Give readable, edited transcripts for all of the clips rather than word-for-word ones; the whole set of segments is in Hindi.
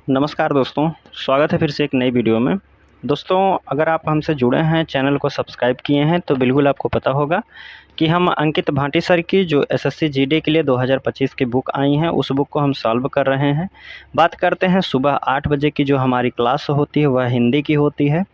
नमस्कार दोस्तों, स्वागत है फिर से एक नई वीडियो में। दोस्तों, अगर आप हमसे जुड़े हैं, चैनल को सब्सक्राइब किए हैं तो बिल्कुल आपको पता होगा कि हम अंकित भाटी सर की जो एसएससी जीडी के लिए 2025 की बुक आई हैं, उस बुक को हम सॉल्व कर रहे हैं। बात करते हैं सुबह 8 बजे की जो हमारी क्लास होती है वह हिंदी की होती है।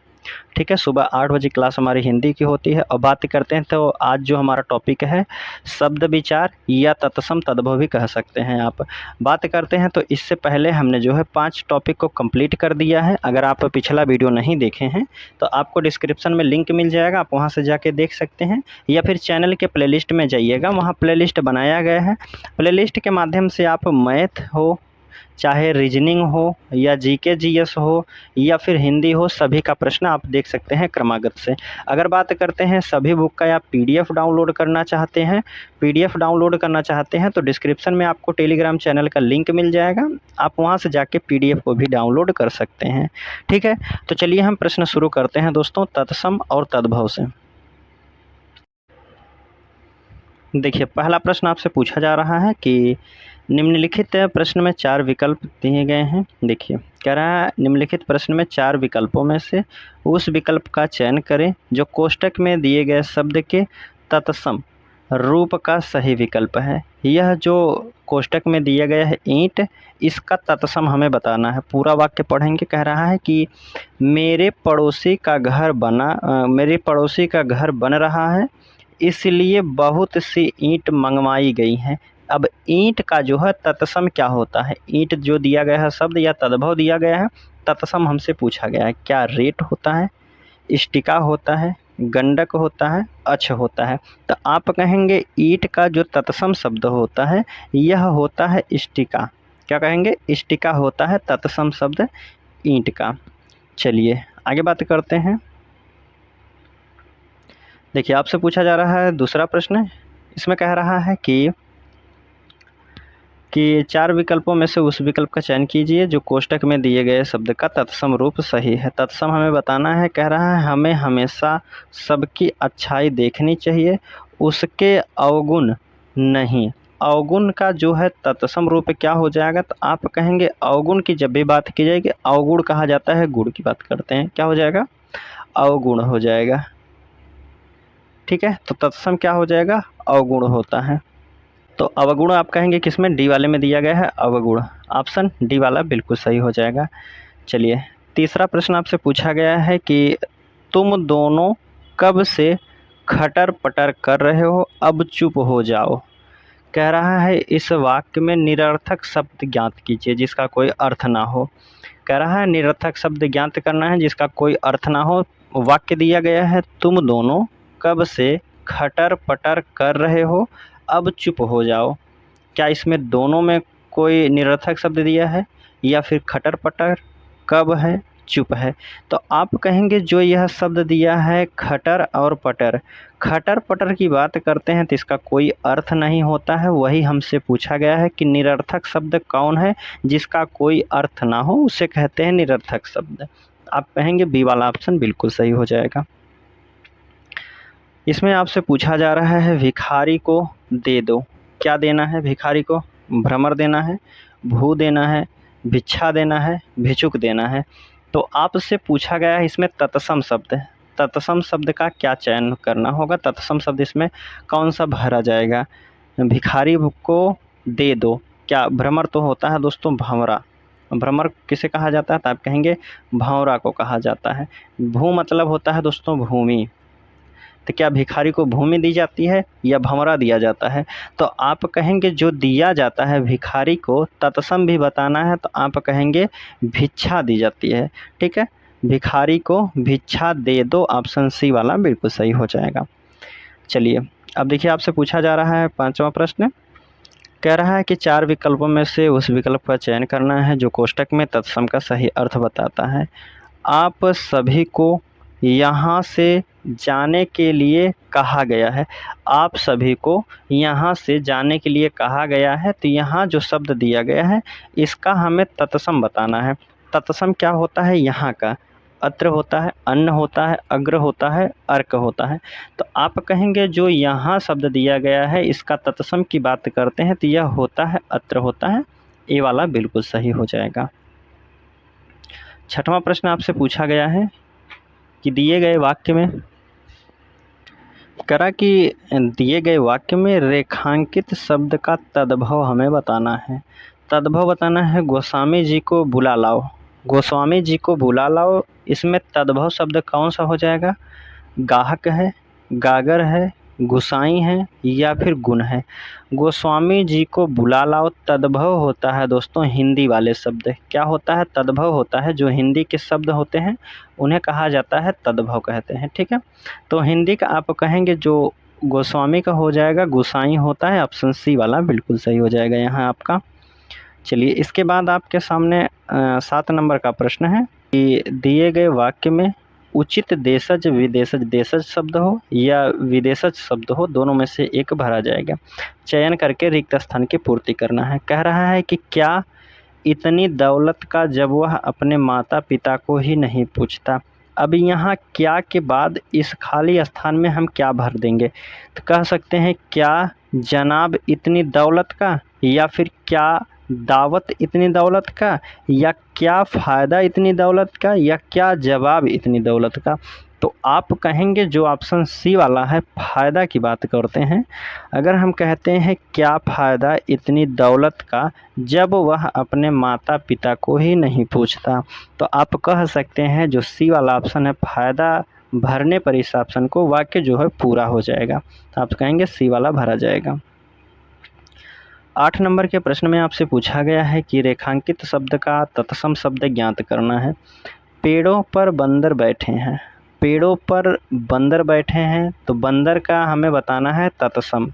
ठीक है, सुबह 8 बजे क्लास हमारी हिंदी की होती है। और बात करते हैं तो आज जो हमारा टॉपिक है शब्द विचार या तत्सम तद्भव भी कह सकते हैं आप। बात करते हैं तो इससे पहले हमने जो है 5 टॉपिक को कंप्लीट कर दिया है। अगर आप पिछला वीडियो नहीं देखे हैं तो आपको डिस्क्रिप्शन में लिंक मिल जाएगा, आप वहाँ से जाके देख सकते हैं, या फिर चैनल के प्लेलिस्ट में जाइएगा, वहाँ प्लेलिस्ट बनाया गया है। प्लेलिस्ट के माध्यम से आप मैथ हो, चाहे रीजनिंग हो, या जीके जीएस हो, या फिर हिंदी हो, सभी का प्रश्न आप देख सकते हैं क्रमागत से। अगर बात करते हैं सभी बुक का आप पीडीएफ डाउनलोड करना चाहते हैं, तो डिस्क्रिप्शन में आपको टेलीग्राम चैनल का लिंक मिल जाएगा, आप वहां से जाके पीडीएफ को भी डाउनलोड कर सकते हैं। ठीक है, तो चलिए हम प्रश्न शुरू करते हैं दोस्तों तत्सम और तद्भव से। देखिए, पहला प्रश्न आपसे पूछा जा रहा है कि निम्नलिखित प्रश्न में 4 विकल्प दिए गए हैं। देखिए, कह रहा है निम्नलिखित प्रश्न में 4 विकल्पों में से उस विकल्प का चयन करें जो कोष्ठक में दिए गए शब्द के तत्सम रूप का सही विकल्प है। यह जो कोष्ठक में दिया गया है ईंट, इसका तत्सम हमें बताना है। पूरा वाक्य पढ़ेंगे। कह रहा है कि मेरे पड़ोसी का घर बन रहा है, इसलिए बहुत सी ईंट मंगवाई गई हैं। अब ईंट का जो है तत्सम क्या होता है? ईंट जो दिया गया है शब्द या तद्भव दिया गया है, तत्सम हमसे पूछा गया है। क्या रेत होता है, इष्टिका होता है, गंडक होता है, अक्ष होता है? तो आप कहेंगे ईंट का जो तत्सम शब्द होता है यह होता है इष्टिका। क्या कहेंगे? इष्टिका होता है तत्सम शब्द ईंट का। चलिए आगे बात करते हैं। देखिए, आपसे पूछा जा रहा है दूसरा प्रश्न। इसमें कह रहा है कि 4 विकल्पों में से उस विकल्प का चयन कीजिए जो कोष्ठक में दिए गए शब्द का तत्सम रूप सही है। तत्सम हमें बताना है। कह रहा है हमें हमेशा सबकी अच्छाई देखनी चाहिए, उसके अवगुण नहीं। अवगुण का जो है तत्सम रूप क्या हो जाएगा? तो आप कहेंगे अवगुण की जब भी बात की जाएगी, अवगुण कहा जाता है, गुण की बात करते हैं, क्या हो जाएगा? अवगुण हो जाएगा। ठीक है, तो तत्सम क्या हो जाएगा? अवगुण होता है। तो अवगुण आप कहेंगे किसमें? डी वाले में दिया गया है अवगुण। ऑप्शन डी वाला बिल्कुल सही हो जाएगा। चलिए, तीसरा प्रश्न आपसे पूछा गया है कि तुम दोनों कब से खटर पटर कर रहे हो, अब चुप हो जाओ। कह रहा है इस वाक्य में निरर्थक शब्द ज्ञात कीजिए जिसका कोई अर्थ ना हो। कह रहा है निरर्थक शब्द ज्ञात करना है जिसका कोई अर्थ ना हो। वाक्य दिया गया है तुम दोनों कब से खटर पटर कर रहे हो, अब चुप हो जाओ। क्या इसमें दोनों में कोई निरर्थक शब्द दिया है, या फिर खटर पटर, कब है, चुप है? तो आप कहेंगे जो यह शब्द दिया है खटर और पटर, खटर पटर की बात करते हैं तो इसका कोई अर्थ नहीं होता है। वही हमसे पूछा गया है कि निरर्थक शब्द कौन है जिसका कोई अर्थ ना हो, उसे कहते हैं निरर्थक शब्द। आप कहेंगे बी वाला ऑप्शन बिल्कुल सही हो जाएगा। इसमें आपसे पूछा जा रहा है भिखारी को दे दो। क्या देना है भिखारी को? भ्रमर देना है, भू देना है, भिक्षा देना है, भिक्षुक देना है। तो आपसे पूछा गया है इसमें तत्सम शब्द है। तत्सम शब्द का क्या चयन करना होगा? तत्सम शब्द इसमें कौन सा भरा जाएगा? भिखारी को दे दो। क्या भ्रमर तो होता है दोस्तों भंवरा। भ्रमर किसे कहा जाता है? तो आप कहेंगे भंवरा को कहा जाता है। भू मतलब होता है दोस्तों भूमि। तो क्या भिखारी को भूमि दी जाती है या भंवरा दिया जाता है? तो आप कहेंगे जो दिया जाता है भिखारी को तत्सम भी बताना है, तो आप कहेंगे भिक्षा दी जाती है। ठीक है, भिखारी को भिक्षा दे दो, ऑप्शन सी वाला बिल्कुल सही हो जाएगा। चलिए, अब देखिए आपसे पूछा जा रहा है पांचवा प्रश्न। कह रहा है कि 4 विकल्पों में से उस विकल्प का चयन करना है जो कोष्ठक में तत्सम का सही अर्थ बताता है। आप सभी को यहाँ से जाने के लिए कहा गया है। आप सभी को यहाँ से जाने के लिए कहा गया है, तो यहाँ जो शब्द दिया गया है इसका हमें तत्सम बताना है। तत्सम क्या होता है? यहाँ का अत्र होता है, अन्न होता है, अग्र होता है, अर्क होता है। तो आप कहेंगे जो यहाँ शब्द दिया गया है इसका तत्सम की बात करते हैं तो यह होता है अत्र होता है। ये वाला बिल्कुल सही हो जाएगा। छठवां प्रश्न आपसे पूछा गया है कि दिए गए वाक्य में करा कि दिए गए वाक्य में रेखांकित शब्द का तद्भव हमें बताना है। तद्भव बताना है गोस्वामी जी को बुला लाओ। गोस्वामी जी को बुला लाओ, इसमें तद्भव शब्द कौन सा हो जाएगा? गाहक है, गागर है, गुसाई है या फिर गुण है। गोस्वामी जी को बुला लाओ तद्भव होता है दोस्तों हिंदी वाले शब्द। क्या होता है? तद्भव होता है। जो हिंदी के शब्द होते हैं उन्हें कहा जाता है तद्भव कहते हैं। ठीक है, तो हिंदी का आप कहेंगे जो गोस्वामी का हो जाएगा गुसाई होता है। ऑप्शन सी वाला बिल्कुल सही हो जाएगा यहाँ आपका। चलिए, इसके बाद आपके सामने 7 नंबर का प्रश्न है कि दिए गए वाक्य में उचित देशज विदेशज, देशज शब्द हो या विदेशज शब्द हो, दोनों में से एक भरा जाएगा। चयन करके रिक्त स्थान की पूर्ति करना है। कह रहा है कि क्या इतनी दौलत का जब वह अपने माता पिता को ही नहीं पूछता। अब यहाँ क्या के बाद इस खाली स्थान में हम क्या भर देंगे? तो कह सकते हैं क्या जनाब इतनी दौलत का, या फिर क्या दावत इतनी दौलत का, या क्या फ़ायदा इतनी दौलत का, या क्या जवाब इतनी दौलत का। तो आप कहेंगे जो ऑप्शन सी वाला है फ़ायदा की बात करते हैं। अगर हम कहते हैं क्या फ़ायदा इतनी दौलत का जब वह अपने माता पिता को ही नहीं पूछता, तो आप कह सकते हैं जो सी वाला ऑप्शन है फ़ायदा भरने पर इस ऑप्शन को वाक्य जो है पूरा हो जाएगा। तो आप कहेंगे सी वाला भरा जाएगा। 8 नंबर के प्रश्न में आपसे पूछा गया है कि रेखांकित शब्द का तत्सम शब्द ज्ञात करना है। पेड़ों पर बंदर बैठे हैं। पेड़ों पर बंदर बैठे हैं तो बंदर का हमें बताना है तत्सम।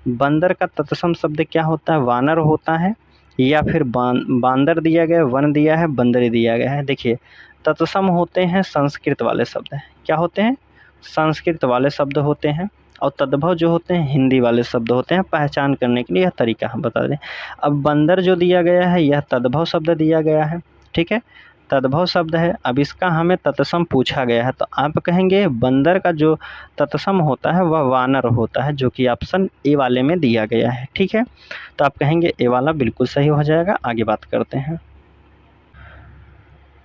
बंदर का तत्सम शब्द क्या होता है? वानर होता है, या फिर बांदर दिया गया है, वन दिया है, बंदरी दिया गया है। देखिए, तत्सम होते हैं संस्कृत वाले शब्द। क्या होते हैं? संस्कृत वाले शब्द होते हैं। और तद्भव जो होते हैं हिंदी वाले शब्द होते हैं। पहचान करने के लिए यह तरीका हम बता दें। अब बंदर जो दिया गया है यह तद्भव शब्द दिया गया है। ठीक है, तद्भव शब्द है। अब इसका हमें तत्सम पूछा गया है, तो आप कहेंगे बंदर का जो तत्सम होता है वह वानर होता है, जो कि ऑप्शन ए वाले में दिया गया है। ठीक है, तो आप कहेंगे ए वाला बिल्कुल सही हो जाएगा। आगे बात करते हैं।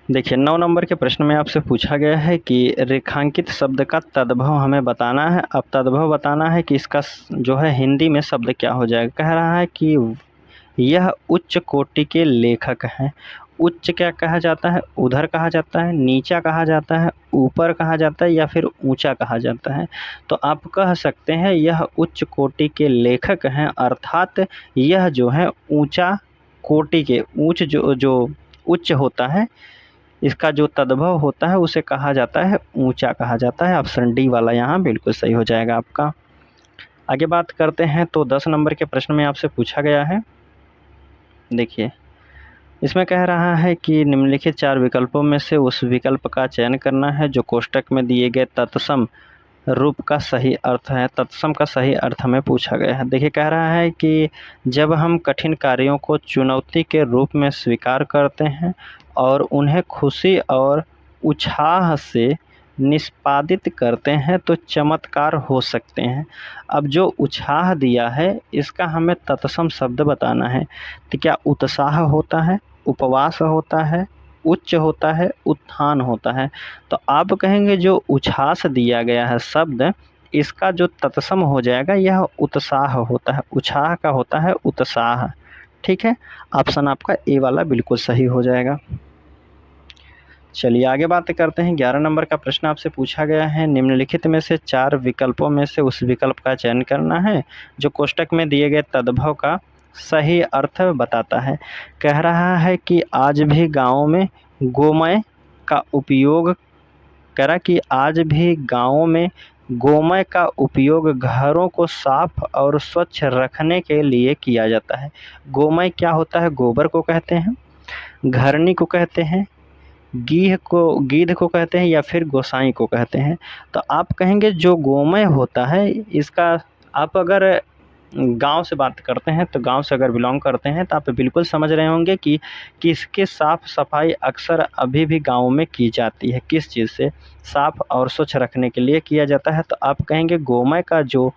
देखिए, 9 नंबर के प्रश्न में आपसे पूछा गया है कि रेखांकित शब्द का तद्भव हमें बताना है। अब तद्भव बताना है कि इसका जो है हिंदी में शब्द क्या हो जाएगा। कह रहा है कि यह उच्च कोटि के लेखक हैं। उच्च क्या कहा जाता है? उधर कहा जाता है, नीचा कहा जाता है, ऊपर कहा जाता है, या फिर ऊंचा कहा जाता है। तो आप कह सकते हैं यह उच्च कोटि के लेखक हैं, अर्थात यह जो है ऊंचा कोटि के, जो उच्च होता है इसका जो तद्भव होता है उसे कहा जाता है ऊंचा कहा जाता है। ऑप्शन डी वाला यहाँ बिल्कुल सही हो जाएगा आपका। आगे बात करते हैं तो 10 नंबर के प्रश्न में आपसे पूछा गया है। देखिए, इसमें कह रहा है कि निम्नलिखित 4 विकल्पों में से उस विकल्प का चयन करना है जो कोष्टक में दिए गए तत्सम रूप का सही अर्थ है। तत्सम का सही अर्थ हमें पूछा गया है। देखिए, कह रहा है कि जब हम कठिन कार्यों को चुनौती के रूप में स्वीकार करते हैं और उन्हें खुशी और उत्साह से निष्पादित करते हैं तो चमत्कार हो सकते हैं। अब जो उत्साह दिया है इसका हमें तत्सम शब्द बताना है। तो क्या उत्साह होता है, उपवास होता है, उच्च होता है, उत्थान होता है। तो आप कहेंगे जो उच्छ्वास दिया गया है शब्द, इसका जो तत्सम हो जाएगा यह उत्साह होता है। उत्साह का होता है उत्साह। ठीक है, ऑप्शन आपका ए वाला बिल्कुल सही हो जाएगा। चलिए, आगे बात करते हैं। 11 नंबर का प्रश्न आपसे पूछा गया है, निम्नलिखित में से 4 विकल्पों में से उस विकल्प का चयन करना है जो कोष्टक में दिए गए तद्भव का सही अर्थ बताता है। कह रहा है कि आज भी गाँव में गोमय का उपयोग करा कि आज भी गाँवों में गोमय का उपयोग घरों को साफ और स्वच्छ रखने के लिए किया जाता है। गोमय क्या होता है? गोबर को कहते हैं, घरनी को कहते हैं, गीध को कहते हैं, या फिर गोसाई को कहते हैं। तो आप कहेंगे जो गोमय होता है इसका, आप अगर गांव से बात करते हैं तो गांव से अगर बिलोंग करते हैं तो आप बिल्कुल समझ रहे होंगे कि किसकी साफ़ सफाई अक्सर अभी भी गाँव में की जाती है। किस चीज़ से? साफ़ और स्वच्छ रखने के लिए किया जाता है। तो आप कहेंगे गोमय का जो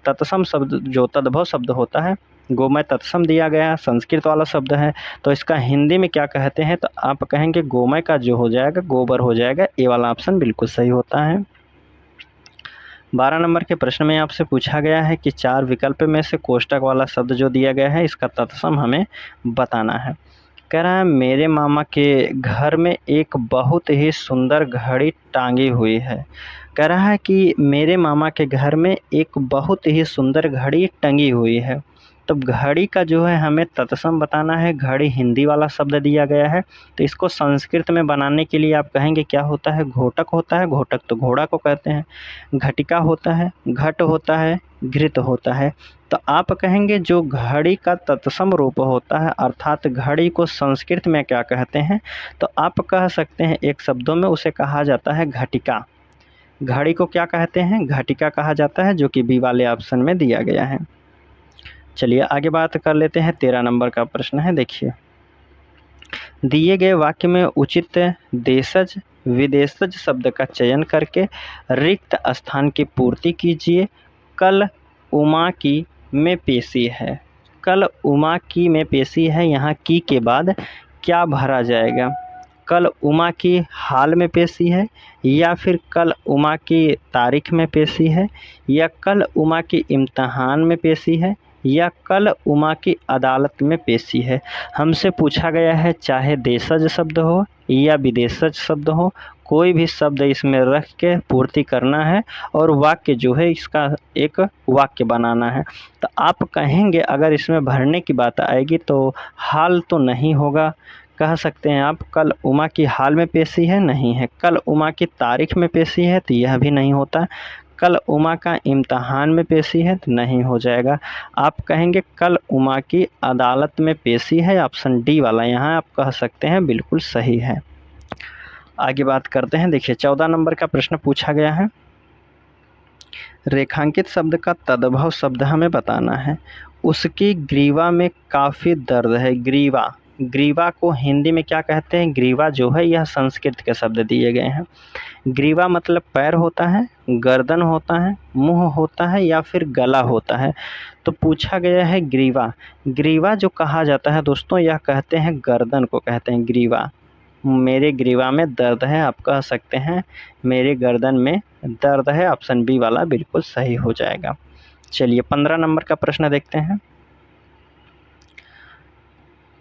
तत्सम शब्द, जो तद्भव शब्द होता है गोमय तत्सम दिया गया है, संस्कृत वाला शब्द है, तो इसका हिंदी में क्या कहते हैं, तो आप कहेंगे गोमय का जो हो जाएगा गोबर हो जाएगा। ए वाला ऑप्शन बिल्कुल सही होता है। 12 नंबर के प्रश्न में आपसे पूछा गया है कि 4 विकल्प में से कोष्टक वाला शब्द जो दिया गया है इसका तत्सम हमें बताना है। कह रहा है मेरे मामा के घर में एक बहुत ही सुंदर घड़ी टांगी हुई है। कह रहा है कि मेरे मामा के घर में एक बहुत ही सुंदर घड़ी टंगी हुई है। तो घड़ी का जो है हमें तत्सम बताना है। घड़ी हिंदी वाला शब्द दिया गया है, तो इसको संस्कृत में बनाने के लिए आप कहेंगे क्या होता है, घोटक होता है। घोटक तो घोड़ा को कहते हैं। घटिका होता है, घट होता है, घृत होता है। तो आप कहेंगे जो घड़ी का तत्सम रूप होता है, अर्थात घड़ी को संस्कृत में क्या कहते हैं, तो आप कह सकते हैं एक शब्दों में उसे कहा जाता है घटिका। घड़ी को क्या कहते हैं, घटिका कहा जाता है, जो कि बी वाले ऑप्शन में दिया गया है। चलिए आगे बात कर लेते हैं। 13 नंबर का प्रश्न है, देखिए दिए गए वाक्य में उचित देशज विदेशज शब्द का चयन करके रिक्त स्थान की पूर्ति कीजिए। कल उमा की में पेशी है। कल उमा की में पेशी है, यहाँ की के बाद क्या भरा जाएगा। कल उमा की हाल में पेशी है, या फिर कल उमा की तारीख में पेशी है, या कल उमा की इम्तहान में पेशी है, या कल उमा की अदालत में पेशी है। हमसे पूछा गया है चाहे देशज शब्द हो या विदेशज शब्द हो, कोई भी शब्द इसमें रख के पूर्ति करना है और वाक्य जो है इसका एक वाक्य बनाना है। तो आप कहेंगे अगर इसमें भरने की बात आएगी तो हाल तो नहीं होगा, कह सकते हैं आप कल उमा की हाल में पेशी है, नहीं है। कल उमा की तारीख में पेशी है, तो यह भी नहीं होता। कल उमा का इम्तहान में पेशी है, तो नहीं हो जाएगा। आप कहेंगे कल उमा की अदालत में पेशी है, ऑप्शन डी वाला यहाँ आप कह सकते हैं बिल्कुल सही है। आगे बात करते हैं। देखिए 14 नंबर का प्रश्न पूछा गया है, रेखांकित शब्द का तद्भव शब्द हमें बताना है। उसकी ग्रीवा में काफ़ी दर्द है। ग्रीवा, ग्रीवा को हिंदी में क्या कहते हैं, ग्रीवा जो है यह संस्कृत के शब्द दिए गए हैं। ग्रीवा मतलब पैर होता है, गर्दन होता है, मुंह होता है, या फिर गला होता है। तो पूछा गया है ग्रीवा। ग्रीवा जो कहा जाता है दोस्तों, यह कहते हैं गर्दन को कहते हैं ग्रीवा। मेरे ग्रीवा में दर्द है, आप कह सकते हैं मेरे गर्दन में दर्द है, ऑप्शन बी वाला बिल्कुल सही हो जाएगा। चलिए 15 नंबर का प्रश्न देखते हैं।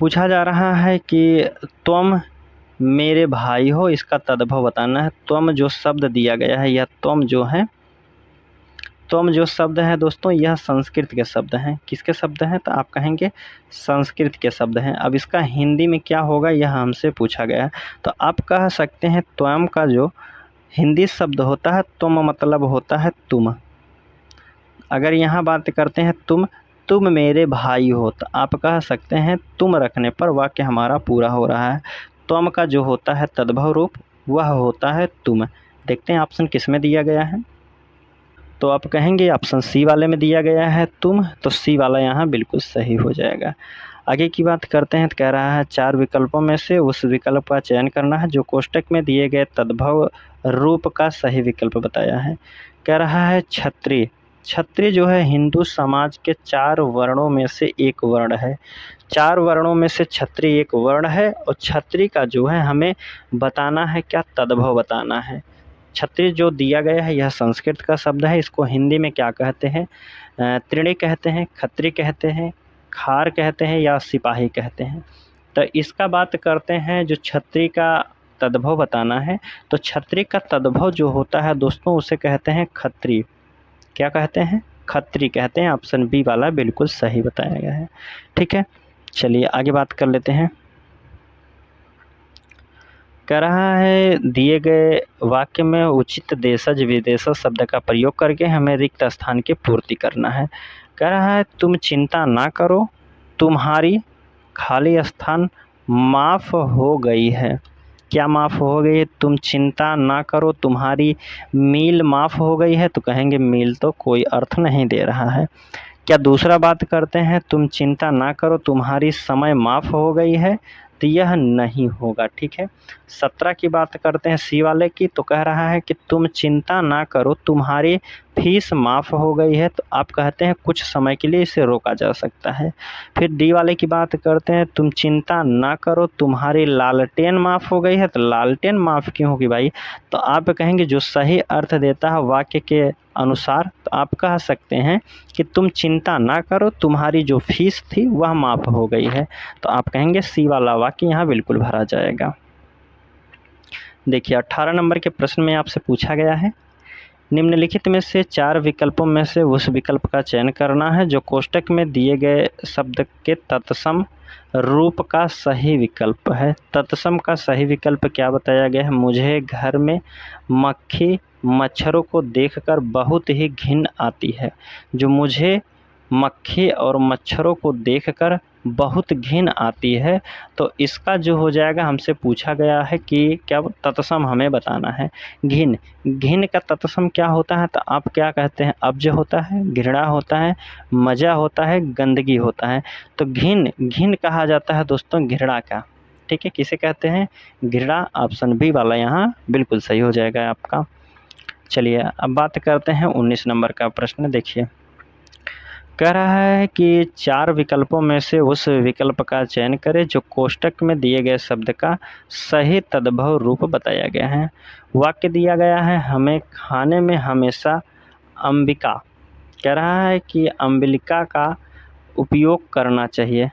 पूछा जा रहा है कि तुम मेरे भाई हो, इसका तद्भव बताना है। तुम जो शब्द दिया गया है, यह तुम जो है, तुम जो शब्द है दोस्तों यह संस्कृत के शब्द हैं। किसके शब्द हैं, तो आप कहेंगे संस्कृत के शब्द हैं। अब इसका हिंदी में क्या होगा यह हमसे पूछा गया है। तो आप कह सकते हैं त्वम का जो हिंदी शब्द होता है तुम मतलब होता है तुम। अगर यहाँ बात करते हैं तुम मेरे भाई हो, तो आप कह सकते हैं तुम रखने पर वाक्य हमारा पूरा हो रहा है। त्वम का जो होता है तद्भव रूप वह होता है तुम। देखते हैं ऑप्शन किस में दिया गया है, तो आप कहेंगे ऑप्शन सी वाले में दिया गया है तुम, तो सी वाला यहाँ बिल्कुल सही हो जाएगा। आगे की बात करते हैं, तो कह रहा है 4 विकल्पों में से उस विकल्प का चयन करना है जो कोष्टक में दिए गए तद्भव रूप का सही विकल्प बताया है। कह रहा है छत्री। छत्री जो है हिंदू समाज के 4 वर्णों में से एक वर्ण है। 4 वर्णों में से छत्री एक वर्ण है, और छत्री का जो है हमें बताना है क्या, तद्भव बताना है। छत्री जो दिया गया है यह संस्कृत का शब्द है। इसको हिंदी में क्या कहते हैं, त्रिणी कहते हैं, खत्री कहते हैं, खार कहते हैं, या सिपाही कहते हैं। तो इसका बात करते हैं जो छत्री का तद्भव बताना है, तो छत्री का तद्भव जो होता है दोस्तों उसे कहते हैं खत्री। क्या कहते हैं, खत्री कहते हैं। ऑप्शन बी वाला बिल्कुल सही बताया गया है। ठीक है, चलिए आगे बात कर लेते हैं। कह रहा है दिए गए वाक्य में उचित देशज विदेशज शब्द का प्रयोग करके हमें रिक्त स्थान की पूर्ति करना है। कह रहा है तुम चिंता ना करो, तुम्हारी खाली स्थान माफ़ हो गई है। क्या माफ़ हो गई है, तुम चिंता ना करो, तुम्हारी मील माफ़ हो गई है। तो कहेंगे मील तो कोई अर्थ नहीं दे रहा है। क्या दूसरा बात करते हैं, तुम चिंता ना करो, तुम्हारी समय माफ़ हो गई है। तो यह नहीं होगा। ठीक है, 17 की बात करते हैं सी वाले की, तो कह रहा है कि तुम चिंता ना करो, तुम्हारी फीस माफ़ हो गई है। तो आप कहते हैं कुछ समय के लिए इसे रोका जा सकता है। फिर डी वाले की बात करते हैं, तुम चिंता ना करो, तुम्हारी लालटेन माफ़ हो गई है। तो लालटेन माफ़ क्यों होगी भाई? तो आप कहेंगे जो सही अर्थ देता है वाक्य के अनुसार, तो आप कह सकते हैं कि तुम चिंता ना करो, तुम्हारी जो फीस थी वह माफ़ हो गई है। तो आप कहेंगे सी वाला वाक्य यहाँ बिल्कुल भरा जाएगा। देखिए 18 नंबर के प्रश्न में आपसे पूछा गया है, निम्नलिखित में से 4 विकल्पों में से उस विकल्प का चयन करना है जो कोष्टक में दिए गए शब्द के तत्सम रूप का सही विकल्प है। तत्सम का सही विकल्प क्या बताया गया है? मुझे घर में मक्खी मच्छरों को देखकर बहुत ही घिन आती है। जो मुझे मक्खी और मच्छरों को देखकर बहुत घिन आती है, तो इसका जो हो जाएगा, हमसे पूछा गया है कि क्या तत्सम हमें बताना है। घिन, घिन का तत्सम क्या होता है? तो आप क्या कहते हैं? अब्ज होता है, घृणा होता है, मज़ा होता है, गंदगी होता है। तो घिन, घिन कहा जाता है दोस्तों घृणा का। ठीक है, किसे कहते हैं? घृणा। ऑप्शन बी वाला यहाँ बिल्कुल सही हो जाएगा आपका। चलिए अब बात करते हैं 19 नंबर का प्रश्न। देखिए कह रहा है कि 4 विकल्पों में से उस विकल्प का चयन करें जो कोष्टक में दिए गए शब्द का सही तद्भव रूप बताया गया है। वाक्य दिया गया है, हमें खाने में हमेशा अंबिका, कह रहा है कि अम्बिका का उपयोग करना चाहिए।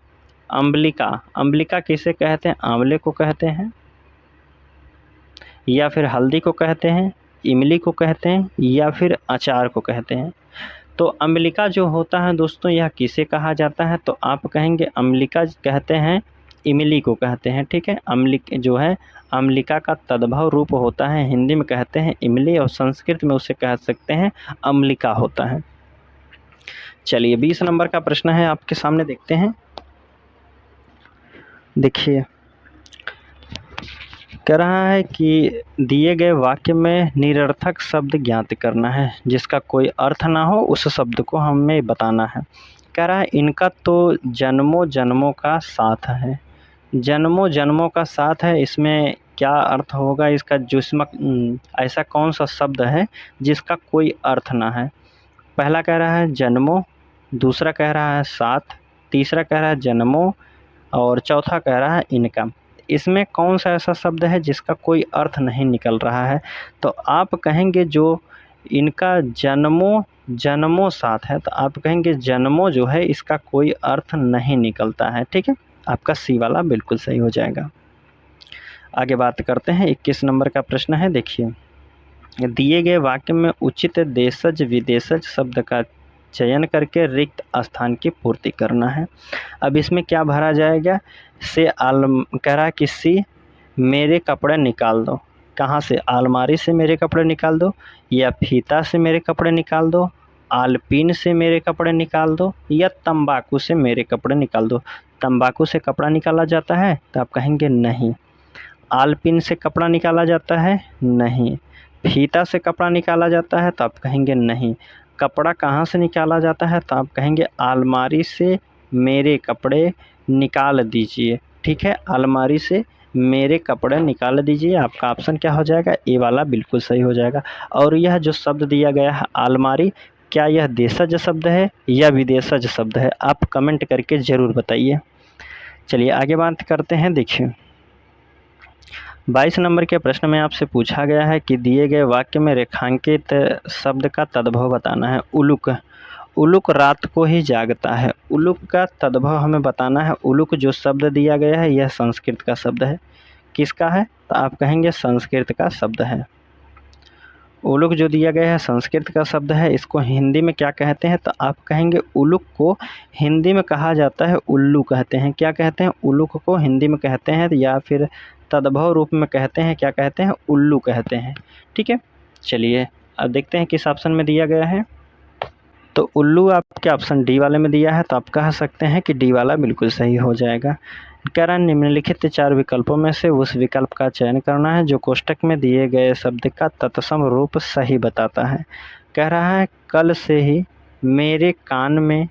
अम्बिका, अम्बिका किसे कहते हैं? आंवले को कहते हैं, या फिर हल्दी को कहते हैं, इमली को कहते हैं, या फिर अचार को कहते हैं। तो अम्लिका जो होता है दोस्तों, यह किसे कहा जाता है? तो आप कहेंगे अम्लिका कहते हैं इमली को कहते हैं। ठीक है, अम्लिक जो है अम्लिका का तद्भव रूप होता है, हिंदी में कहते हैं इमली, और संस्कृत में उसे कह सकते हैं अम्लिका होता है। चलिए 20 नंबर का प्रश्न है आपके सामने, देखते हैं। देखिए कह रहा है कि दिए गए वाक्य में निरर्थक शब्द ज्ञात करना है, जिसका कोई अर्थ ना हो उस शब्द को हमें बताना है। कह रहा है इनका तो जन्मों जन्मों का साथ है। जन्मों जन्मों का साथ है, इसमें क्या अर्थ होगा इसका? जो इसमें ऐसा कौन सा शब्द है जिसका कोई अर्थ ना है? पहला कह रहा है जन्मों, दूसरा कह रहा है साथ, तीसरा कह रहा है जन्मों, और चौथा कह रहा है इनका। इसमें कौन सा ऐसा शब्द है जिसका कोई अर्थ नहीं निकल रहा है? तो आप कहेंगे जो इनका जन्मों जन्मों साथ है, तो आप कहेंगे जन्मों जो है इसका कोई अर्थ नहीं निकलता है। ठीक है, आपका सी वाला बिल्कुल सही हो जाएगा। आगे बात करते हैं 21 नंबर का प्रश्न है। देखिए दिए गए वाक्य में उचित देशज विदेशज शब्द का चयन करके रिक्त स्थान की पूर्ति करना है। अब इसमें क्या भरा जाएगा? से कह रहा है कि सी मेरे कपड़े निकाल दो। कहाँ से? अलमारी से मेरे कपड़े निकाल दो, या फीता से मेरे कपड़े निकाल दो, आलपीन से मेरे कपड़े निकाल दो, या तंबाकू से मेरे कपड़े निकाल दो। तंबाकू से कपड़ा निकाला जाता है? तो आप कहेंगे नहीं। आलपीन से कपड़ा निकाला जाता है? नहीं। फीता से कपड़ा निकाला जाता है? तो आप कहेंगे नहीं। कपड़ा कहाँ से निकाला जाता है? तो आप कहेंगे अलमारी से मेरे कपड़े निकाल दीजिए। ठीक है, अलमारी से मेरे कपड़े निकाल दीजिए। आपका ऑप्शन क्या हो जाएगा? ए वाला बिल्कुल सही हो जाएगा। और यह जो शब्द दिया गया है अलमारी, क्या यह देशज शब्द है या विदेशज शब्द है? आप कमेंट करके ज़रूर बताइए। चलिए आगे बात करते हैं। देखिए 22 नंबर के प्रश्न में आपसे पूछा गया है कि दिए गए वाक्य में रेखांकित शब्द का तद्भव बताना है। उलूक, उलूक रात को ही जागता है। उलूक का तद्भव हमें बताना है। उलूक जो शब्द दिया गया है यह संस्कृत का शब्द है। किसका है? तो आप कहेंगे संस्कृत का शब्द है। उलूक जो दिया गया है संस्कृत का शब्द है। इसको हिंदी में क्या कहते हैं? तो आप कहेंगे उलूक को हिंदी में कहा जाता है उल्लू कहते हैं। क्या कहते हैं? उलूक को हिंदी में कहते हैं, या फिर तद्भव रूप में कहते हैं, क्या कहते हैं? उल्लू कहते हैं। ठीक है, चलिए अब देखते हैं किस ऑप्शन में दिया गया है। तो उल्लू आपके ऑप्शन डी वाले में दिया है, तो आप कह सकते हैं कि डी वाला बिल्कुल सही हो जाएगा। कह रहा है निम्नलिखित 4 विकल्पों में से उस विकल्प का चयन करना है जो कोष्टक में दिए गए शब्द का तत्सम रूप सही बताता है। कह रहा है कल से ही मेरे कान में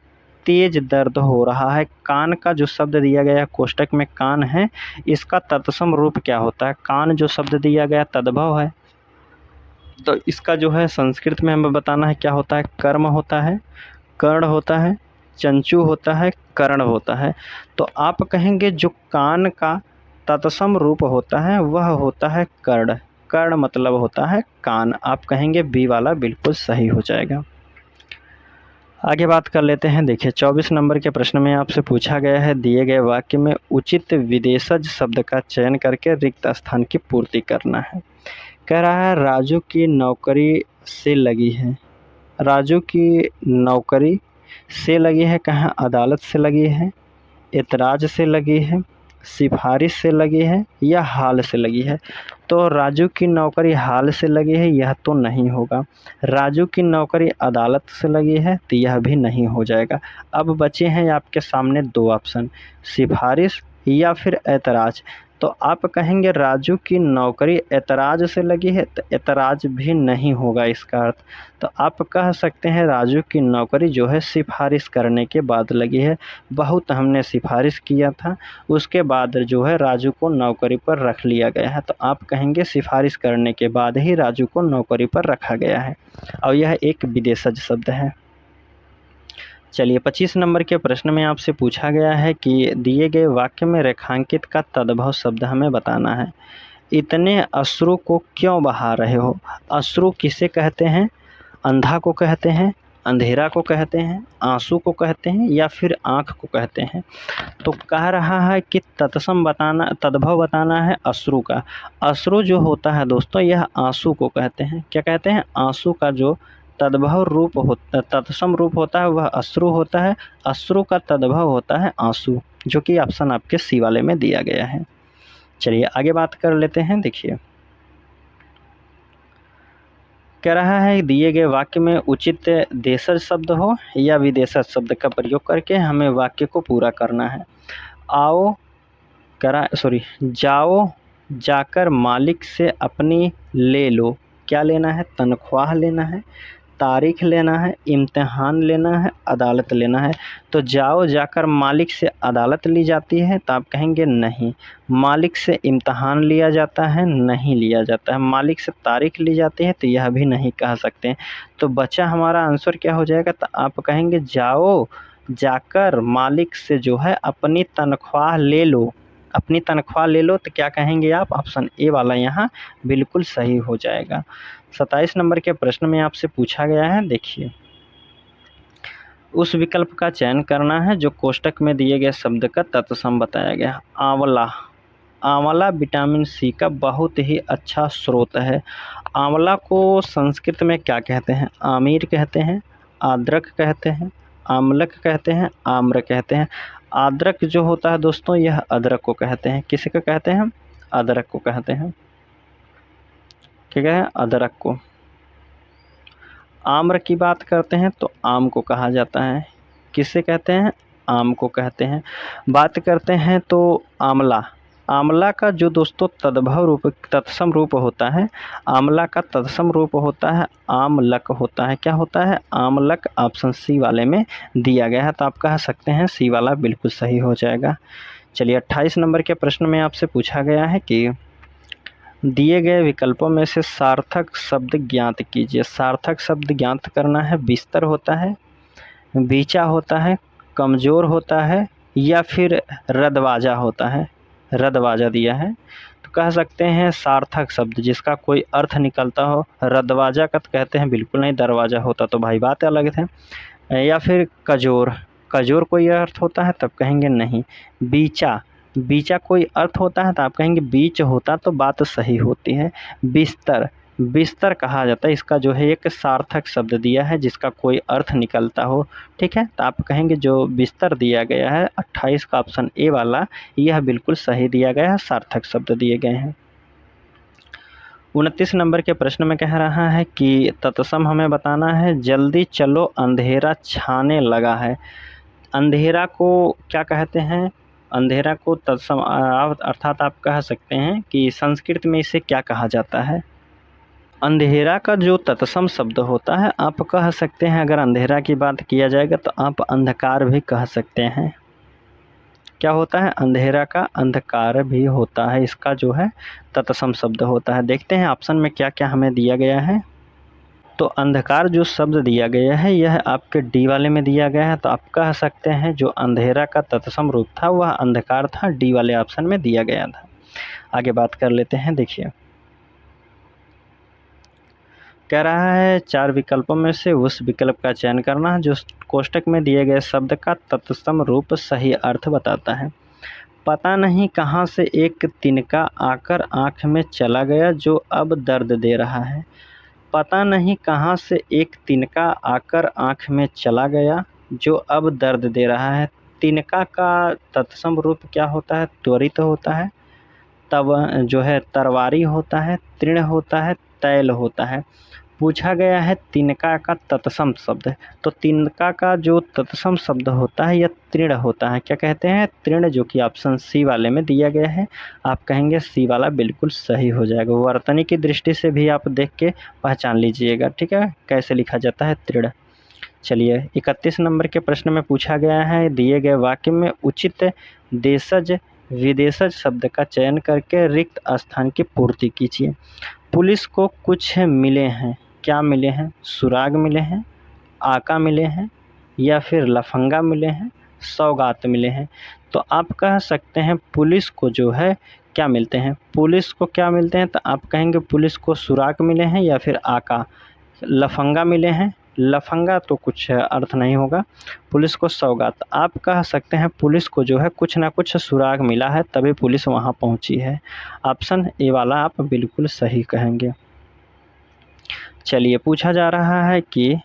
तेज दर्द हो रहा है। कान का जो शब्द दिया गया है कोष्टक में कान है, इसका तत्सम रूप क्या होता है? कान जो शब्द दिया गया तद्भव है, तो इसका जो है संस्कृत में हमें बताना है क्या होता है। कर्म होता है, कर्ण होता है, चंचू होता है, कर्ण होता है। तो आप कहेंगे जो कान का तत्सम रूप होता है वह होता है कर्ण। कर्ण मतलब होता है कान। आप कहेंगे बी वाला बिल्कुल सही हो जाएगा। आगे बात कर लेते हैं। देखिए 24 नंबर के प्रश्न में आपसे पूछा गया है, दिए गए वाक्य में उचित विदेशज शब्द का चयन करके रिक्त स्थान की पूर्ति करना है। कह रहा है राजू की नौकरी से लगी है। राजू की नौकरी से लगी है, कहाँ? अदालत से लगी है, एतराज़ से लगी है, सिफारिश से लगी है या हाल से लगी है। तो राजू की नौकरी हाल से लगी है, यह तो नहीं होगा। राजू की नौकरी अदालत से लगी है, तो यह भी नहीं हो जाएगा। अब बचे हैं आपके सामने दो ऑप्शन, सिफारिश या फिर एतराज़। तो आप कहेंगे राजू की नौकरी एतराज़ से लगी है, तो एतराज़ भी नहीं होगा इसका अर्थ। तो आप कह सकते हैं राजू की नौकरी जो है सिफारिश करने के बाद लगी है। बहुत हमने सिफारिश किया था, उसके बाद जो है राजू को नौकरी पर रख लिया गया है। तो आप कहेंगे सिफारिश करने के बाद ही राजू को नौकरी पर रखा गया है, और यह एक विदेशज शब्द है। चलिए 25 नंबर के प्रश्न में आपसे पूछा गया है कि दिए गए वाक्य में रेखांकित का तद्भव शब्द हमें बताना है। इतने अश्रु को क्यों बहा रहे हो? अश्रु किसे कहते हैं? अंधा को कहते हैं, अंधेरा को कहते हैं, आंसू को कहते हैं या फिर आँख को कहते हैं। तो कह रहा है कि तत्सम बताना, तद्भव बताना है अश्रु का। अश्रु जो होता है दोस्तों यह आंसू को कहते हैं। क्या कहते हैं? आंसू का जो तद्भव रूप होता, तत्सम रूप होता है वह अश्रु होता है। अश्रु का तद्भव होता है आंसू, जो कि ऑप्शन आपके सी वाले में दिया गया है। चलिए आगे बात कर लेते हैं। देखिए कह रहा है दिए गए वाक्य में उचित देशज शब्द हो या विदेशज शब्द का प्रयोग करके हमें वाक्य को पूरा करना है। आओ जाओ जाकर मालिक से अपनी ले लो। क्या लेना है? तनख्वाह लेना है, तारीख लेना है, इम्तिहान लेना है, अदालत लेना है। तो जाओ जाकर मालिक से अदालत ली जाती है, तो आप कहेंगे नहीं। मालिक से इम्तिहान लिया जाता है, नहीं लिया जाता है। मालिक से तारीख ली जाती है, तो यह भी नहीं कह सकते हैं। तो बचा हमारा आंसर क्या हो जाएगा? तो आप कहेंगे जाओ जाकर मालिक से जो है अपनी तनख्वाह ले लो। अपनी तनख्वाह ले लो, तो क्या कहेंगे आप? ऑप्शन ए वाला यहाँ बिल्कुल सही हो जाएगा। 27 नंबर के प्रश्न में आपसे पूछा गया है, देखिए उस विकल्प का चयन करना है जो कोष्टक में दिए गए शब्द का तत्सम बताया गया। आंवला। आंवला विटामिन सी का बहुत ही अच्छा स्रोत है। आंवला को संस्कृत में क्या कहते हैं? आमीर कहते हैं, आद्रक कहते हैं, आमलक कहते हैं, आम्र कहते हैं। आद्रक जो होता है दोस्तों यह अदरक को कहते हैं। किसी को कहते हैं? अदरक को कहते हैं। ठीक है, अदरक को। आम्र की बात करते हैं तो आम को कहा जाता है। किसे कहते हैं? आम को कहते हैं। बात करते हैं तो आंवला। आंवला का जो दोस्तों तद्भव रूप तत्सम रूप होता है, आंवला का तत्सम रूप होता है आमलक होता है। क्या होता है? आमलक। ऑप्शन सी वाले में दिया गया है, तो आप कह सकते हैं सी वाला बिल्कुल सही हो जाएगा। चलिए 28 नंबर के प्रश्न में आपसे पूछा गया है कि दिए गए विकल्पों में से सार्थक शब्द ज्ञात कीजिए। सार्थक शब्द ज्ञात करना है। बिस्तर होता है, बीचा होता है, कमज़ोर होता है या फिर रदवाजा होता है। रदवाजा दिया है, तो कह सकते हैं सार्थक शब्द जिसका कोई अर्थ निकलता हो। रदवाजा का तो कहते हैं बिल्कुल नहीं, दरवाज़ा होता तो भाई बात अलग है। या फिर कजोर। कजोर कोई अर्थ होता है तब कहेंगे नहीं। बीचा। बीचा कोई अर्थ होता है तो आप कहेंगे बीच होता तो बात सही होती है। बिस्तर। बिस्तर कहा जाता है, इसका जो है एक सार्थक शब्द दिया है जिसका कोई अर्थ निकलता हो। ठीक है, तो आप कहेंगे जो बिस्तर दिया गया है 28 का ऑप्शन ए वाला यह बिल्कुल सही दिया गया है, सार्थक शब्द दिए गए हैं। 29 नंबर के प्रश्न में कह रहा है कि तत्सम हमें बताना है। जल्दी चलो अंधेरा छाने लगा है। अंधेरा को क्या कहते हैं? अंधेरा को तत्सम अर्थात आप कह सकते हैं कि संस्कृत में इसे क्या कहा जाता है? अंधेरा का जो तत्सम शब्द होता है, आप कह सकते हैं, अगर अंधेरा की बात किया जाएगा तो आप अंधकार भी कह सकते हैं। क्या होता है? अंधेरा का अंधकार भी होता है, इसका जो है तत्सम शब्द होता है। देखते हैं ऑप्शन में क्या क्या हमें दिया गया है। तो अंधकार जो शब्द दिया गया है यह आपके डी वाले में दिया गया है, तो आप कह सकते हैं जो अंधेरा का तत्सम रूप था वह अंधकार था, डी वाले ऑप्शन में दिया गया था। आगे बात कर लेते हैं। देखिए कह रहा है 4 विकल्पों में से उस विकल्प का चयन करना है जो कोष्टक में दिए गए शब्द का तत्सम रूप सही अर्थ बताता है। पता नहीं कहाँ से एक तिनका आकर आँख में चला गया जो अब दर्द दे रहा है। पता नहीं कहाँ से एक तिनका आकर आँख में चला गया जो अब दर्द दे रहा है। तिनका का तत्सम रूप क्या होता है? त्वरित होता है, तब जो है तरवारी होता है, तृण होता है, तैल होता है। पूछा गया है तिनका का तत्सम शब्द, तो तिनका का जो तत्सम शब्द होता है यह तृण होता है। क्या कहते हैं? तृण, जो कि ऑप्शन सी वाले में दिया गया है। आप कहेंगे सी वाला बिल्कुल सही हो जाएगा। वर्तनी की दृष्टि से भी आप देख के पहचान लीजिएगा, ठीक है, कैसे लिखा जाता है तृण। चलिए 31 नंबर के प्रश्न में पूछा गया है दिए गए वाक्य में उचित देशज विदेशज शब्द का चयन करके रिक्त स्थान की पूर्ति कीजिए। पुलिस को कुछ मिले हैं, क्या मिले हैं? सुराग मिले हैं, आका मिले हैं, या फिर लफंगा मिले हैं, सौगात मिले हैं। तो आप कह सकते हैं पुलिस को जो है क्या मिलते हैं? पुलिस को क्या मिलते हैं? तो आप कहेंगे पुलिस को सुराग मिले हैं या फिर आका। लफंगा मिले हैं, लफंगा तो कुछ अर्थ नहीं होगा। पुलिस को सौगात। आप कह सकते हैं पुलिस को जो है कुछ ना कुछ सुराग मिला है तभी पुलिस वहाँ पहुँची है। ऑप्शन ए वाला आप बिल्कुल सही कहेंगे। चलिए पूछा जा रहा है कि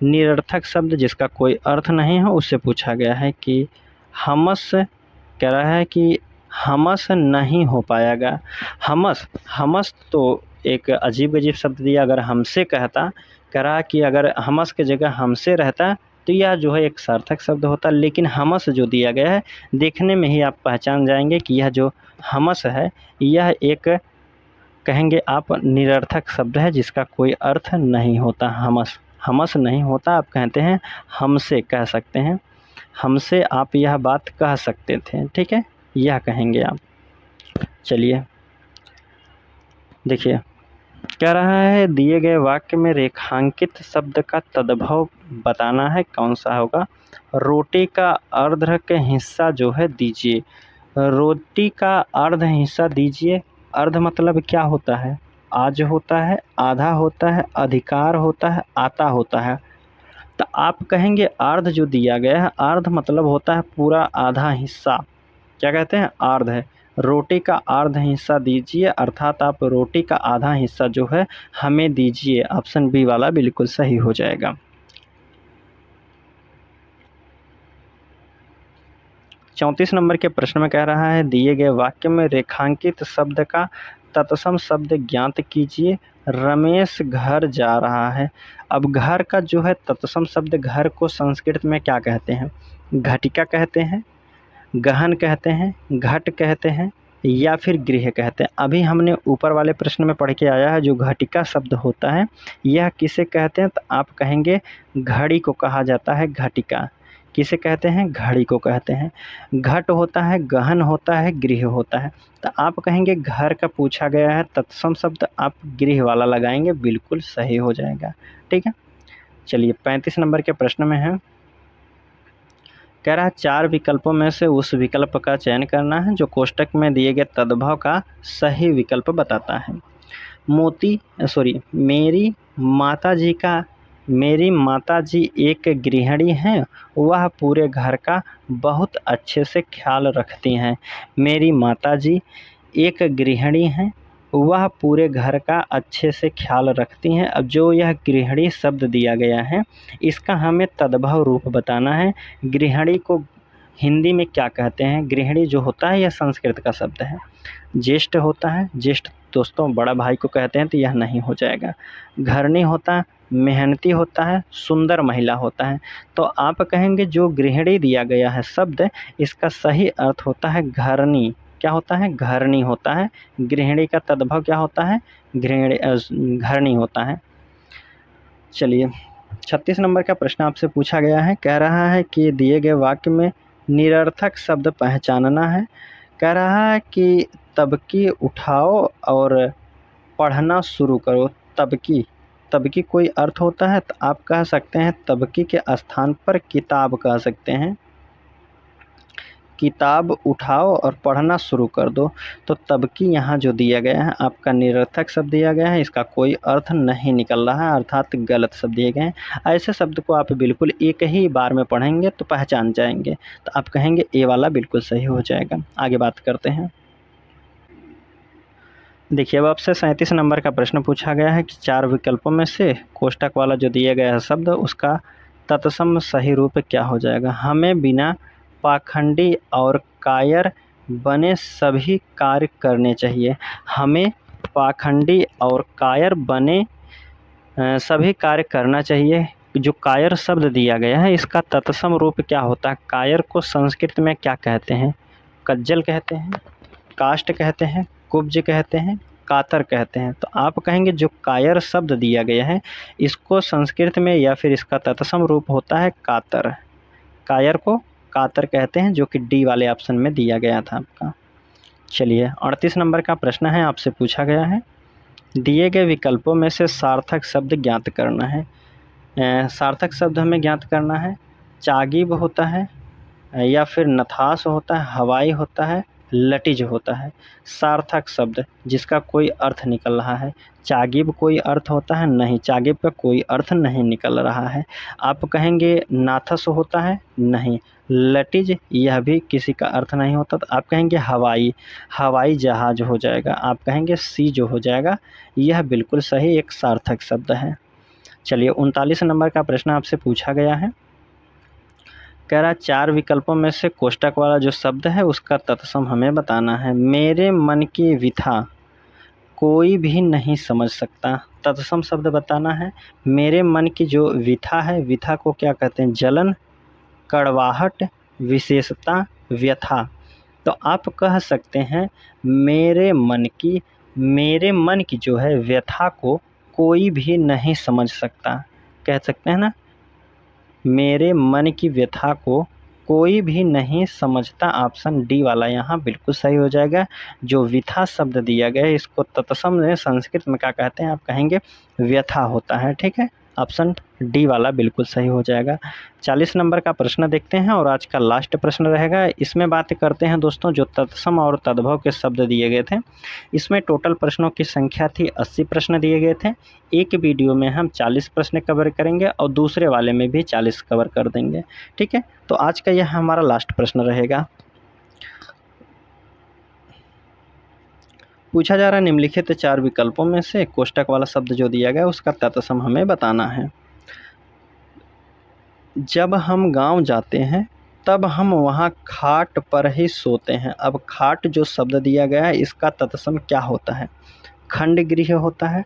निरर्थक शब्द जिसका कोई अर्थ नहीं है उससे पूछा गया है कि हमस, कह रहा है कि हमस नहीं हो पाएगा। हमस, हमस तो एक अजीब अजीब शब्द दिया। अगर हमसे कहता, कह रहा कि अगर हमस के जगह हमसे रहता तो यह जो है एक सार्थक शब्द होता, लेकिन हमस जो दिया गया है देखने में ही आप पहचान जाएंगे कि यह जो हमस है यह एक, कहेंगे आप, निरर्थक शब्द है जिसका कोई अर्थ नहीं होता। हमस, हमस नहीं होता, आप कहते हैं हमसे कह सकते हैं, हमसे आप यह बात कह सकते थे, ठीक है, यह कहेंगे आप। चलिए देखिए कह रहा है दिए गए वाक्य में रेखांकित शब्द का तद्भव बताना है, कौन सा होगा? रोटी का अर्ध के हिस्सा जो है दीजिए। रोटी का अर्ध हिस्सा दीजिए। अर्ध मतलब क्या होता है? आज होता है, आधा होता है, अधिकार होता है, आता होता है। तो आप कहेंगे अर्ध जो दिया गया है, अर्ध मतलब होता है पूरा आधा हिस्सा। क्या कहते हैं? अर्ध है। रोटी का अर्ध हिस्सा दीजिए, अर्थात आप रोटी का आधा हिस्सा जो है हमें दीजिए। ऑप्शन बी वाला बिल्कुल सही हो जाएगा। 34 नंबर के प्रश्न में कह रहा है दिए गए वाक्य में रेखांकित शब्द का तत्सम शब्द ज्ञात कीजिए। रमेश घर जा रहा है। अब घर का जो है तत्सम शब्द, घर को संस्कृत में क्या कहते हैं? घटिका कहते हैं, गहन कहते हैं, घट कहते हैं, या फिर गृह कहते हैं। अभी हमने ऊपर वाले प्रश्न में पढ़ के आया है जो घटिका शब्द होता है यह किसे कहते हैं? तो आप कहेंगे घड़ी को कहा जाता है घटिका। किसे कहते हैं? घड़ी को कहते हैं। घट होता है, गहन होता है, गृह होता है। तो आप कहेंगे घर का पूछा गया है तत्सम शब्द, आप गृह वाला लगाएंगे, बिल्कुल सही हो जाएगा, ठीक है। चलिए 35 नंबर के प्रश्न में है, कह रहा है 4 विकल्पों में से उस विकल्प का चयन करना है जो कोष्टक में दिए गए तद्भव का सही विकल्प बताता है। मेरी माताजी एक गृहिणी हैं, वह पूरे घर का बहुत अच्छे से ख्याल रखती हैं। मेरी माताजी एक गृहिणी हैं, वह पूरे घर का अच्छे से ख्याल रखती हैं। अब जो यह गृहिणी शब्द दिया गया है इसका हमें तद्भव रूप बताना है। गृहिणी को हिंदी में क्या कहते हैं? गृहिणी जो होता है यह संस्कृत का शब्द है। ज्येष्ठ होता है, ज्येष्ठ दोस्तों बड़ा भाई को कहते हैं, तो यह नहीं हो जाएगा। घरनी होता है, मेहनती होता है, सुंदर महिला होता है। तो आप कहेंगे जो गृहिणी दिया गया है शब्द इसका सही अर्थ होता है घरनी। क्या होता है? घरनी होता है। गृहिणी का तद्भव क्या होता है? घरनी होता है। चलिए 36 नंबर का प्रश्न आपसे पूछा गया है, कह रहा है कि दिए गए वाक्य में निरर्थक शब्द पहचानना है। कह रहा है कि तबकी उठाओ और पढ़ना शुरू करो। तबकी कोई अर्थ होता है तो आप कह सकते हैं तबकी के स्थान पर किताब कह सकते हैं। किताब उठाओ और पढ़ना शुरू कर दो। तो तबकी यहाँ जो दिया गया है आपका निरर्थक शब्द दिया गया है, इसका कोई अर्थ नहीं निकल रहा है, अर्थात गलत शब्द दिए गए हैं। ऐसे शब्द को आप बिल्कुल एक ही बार में पढ़ेंगे तो पहचान जाएंगे, तो आप कहेंगे ए वाला बिल्कुल सही हो जाएगा। आगे बात करते हैं। देखिए अब आपसे 37 नंबर का प्रश्न पूछा गया है कि 4 विकल्पों में से कोष्टक वाला जो दिया गया है शब्द उसका तत्सम सही रूप क्या हो जाएगा। हमें बिना पाखंडी और कायर बने सभी कार्य करने चाहिए। हमें पाखंडी और कायर बने सभी कार्य करना चाहिए। जो कायर शब्द दिया गया है इसका तत्सम रूप क्या होता है? कायर को संस्कृत में क्या कहते हैं? कज्जल कहते हैं, काष्ट कहते हैं, कुब्ज कहते हैं, कातर कहते हैं। तो आप कहेंगे जो कायर शब्द दिया गया है इसको संस्कृत में या फिर इसका तत्सम रूप होता है कातर। कायर को कातर कहते हैं, जो कि डी वाले ऑप्शन में दिया गया था आपका। चलिए 38 नंबर का प्रश्न है, आपसे पूछा गया है दिए गए विकल्पों में से सार्थक शब्द ज्ञात करना है। सार्थक शब्द हमें ज्ञात करना है। चागीब होता है या फिर नथास होता है, हवाई होता है, लटिज होता है। सार्थक शब्द जिसका कोई अर्थ निकल रहा है। चागीब कोई अर्थ होता है? नहीं, चागीब का कोई अर्थ नहीं निकल रहा है। आप कहेंगे नाथस होता है? नहीं। लटिज यह भी किसी का अर्थ नहीं होता, तो आप कहेंगे हवाई, हवाई जहाज हो जाएगा। आप कहेंगे सी जो हो जाएगा, यह बिल्कुल सही एक सार्थक शब्द है। चलिए 39 नंबर का प्रश्न आपसे पूछा गया है, कह रहा 4 विकल्पों में से कोष्टक वाला जो शब्द है उसका तत्सम हमें बताना है। मेरे मन की विथा कोई भी नहीं समझ सकता। तत्सम शब्द बताना है। मेरे मन की जो विथा है, विथा को क्या कहते हैं? जलन, कड़वाहट, विशेषता, व्यथा। तो आप कह सकते हैं मेरे मन की जो है व्यथा को कोई भी नहीं समझ सकता। कह सकते हैं ना, मेरे मन की व्यथा को कोई भी नहीं समझता। ऑप्शन डी वाला यहाँ बिल्कुल सही हो जाएगा। जो विथा शब्द दिया गया है इसको तत्सम में संस्कृत में क्या कहते हैं? आप कहेंगे व्यथा होता है। ठीक है, ऑप्शन डी वाला बिल्कुल सही हो जाएगा। 40 नंबर का प्रश्न देखते हैं और आज का लास्ट प्रश्न रहेगा। इसमें बात करते हैं दोस्तों जो तत्सम और तद्भव के शब्द दिए गए थे। इसमें टोटल प्रश्नों की संख्या थी 80 प्रश्न दिए गए थे। एक वीडियो में हम 40 प्रश्न कवर करेंगे और दूसरे वाले में भी 40 कवर कर देंगे। ठीक है, तो आज का यह हमारा लास्ट प्रश्न रहेगा। पूछा जा रहा है निम्नलिखित 4 विकल्पों में से कोष्टक वाला शब्द जो दिया गया उसका तत्सम हमें बताना है। जब हम गांव जाते हैं तब हम वहां खाट पर ही सोते हैं। अब खाट जो शब्द दिया गया है इसका तत्सम क्या होता है? खंडगृह होता है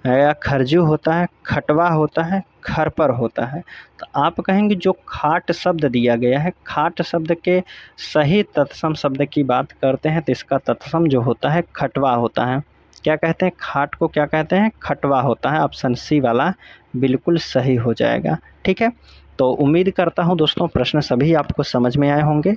या खरजू होता है, खटवा होता है, खरपर होता है। तो आप कहेंगे जो खाट शब्द दिया गया है, खाट शब्द के सही तत्सम शब्द की बात करते हैं तो इसका तत्सम जो होता है खटवा होता है। क्या कहते हैं? खाट को क्या कहते हैं? खटवा होता है। ऑप्शन सी वाला बिल्कुल सही हो जाएगा। ठीक है, तो उम्मीद करता हूँ दोस्तों प्रश्न सभी आपको समझ में आए होंगे।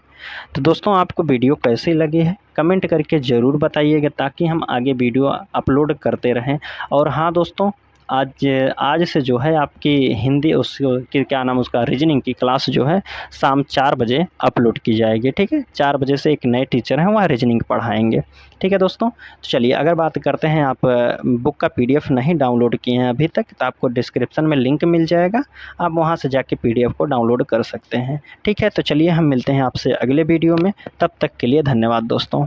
तो दोस्तों आपको वीडियो कैसी लगी है कमेंट करके ज़रूर बताइएगा ताकि हम आगे वीडियो अपलोड करते रहें। और हाँ दोस्तों, आज से जो है आपकी हिंदी उसकी क्या नाम उसका रीजनिंग की क्लास जो है शाम 4 बजे अपलोड की जाएगी। ठीक है, 4 बजे से एक नए टीचर हैं वह रीजनिंग पढ़ाएंगे। ठीक है दोस्तों, तो चलिए अगर बात करते हैं आप बुक का PDF नहीं डाउनलोड किए हैं अभी तक तो आपको डिस्क्रिप्शन में लिंक मिल जाएगा, आप वहाँ से जाके PDF को डाउनलोड कर सकते हैं। ठीक है, तो चलिए हम मिलते हैं आपसे अगले वीडियो में, तब तक के लिए धन्यवाद दोस्तों।